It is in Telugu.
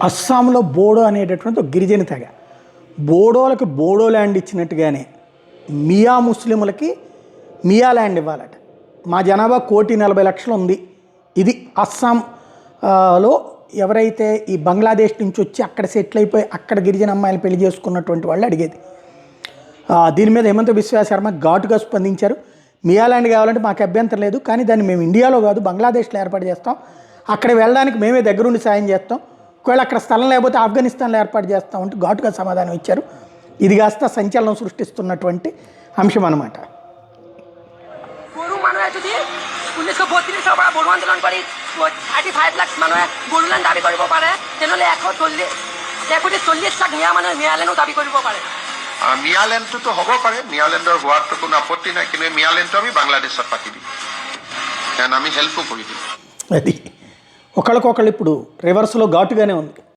అస్సాంలో బోడో అనేటటువంటి ఒక గిరిజన తెగ. బోడోలకి బోడో ల్యాండ్ ఇచ్చినట్టుగానే మియా ముస్లింలకి మియా ల్యాండ్ ఇవ్వాలట. మా జనాభా 1,40,00,000 ఉంది. ఇది అస్సాంలో ఎవరైతే ఈ బంగ్లాదేశ్ నుంచి వచ్చి అక్కడ సెటిల్ అయిపోయి అక్కడ గిరిజన అమ్మాయిలు పెళ్లి చేసుకున్నటువంటి వాళ్ళు అడిగేది. దీని మీద హేమంత బిశ్వ శర్మ ఘాటుగా స్పందించారు. మియా ల్యాండ్ కావాలంటే మాకు అభ్యంతరం లేదు, కానీ దాన్ని మేము ఇండియాలో కాదు బంగ్లాదేశ్లో ఏర్పాటు చేస్తాం. అక్కడ వెళ్ళడానికి మేమే దగ్గరుండి సాయం చేస్తాం. ఒకవేళ అక్కడ స్థలం లేకపోతే ఆఫ్ఘనిస్తాన్లో ఏర్పాటు చేస్తాం అంటూ ఘాటుగా సమాధానం ఇచ్చారు. ఇది కాస్త సంచలనం సృష్టిస్తున్నటువంటి అంశం అన్నమాట. মিয়ালেণ্ডটোতো হ'ব পাৰে, মিয়ালেণ্ডৰ হোৱাটো কোনো আপত্তি নাই, কিন্তু মিয়ালেণ্ডটো আমি বাংলাদেশত পাতি দিম, কাৰণ আমি হেল্পো কৰি দিম. అది ఒకళ్ళకొకళ్ళు ఇప్పుడు రివర్స్లో ఘాటుగానే ఉంది.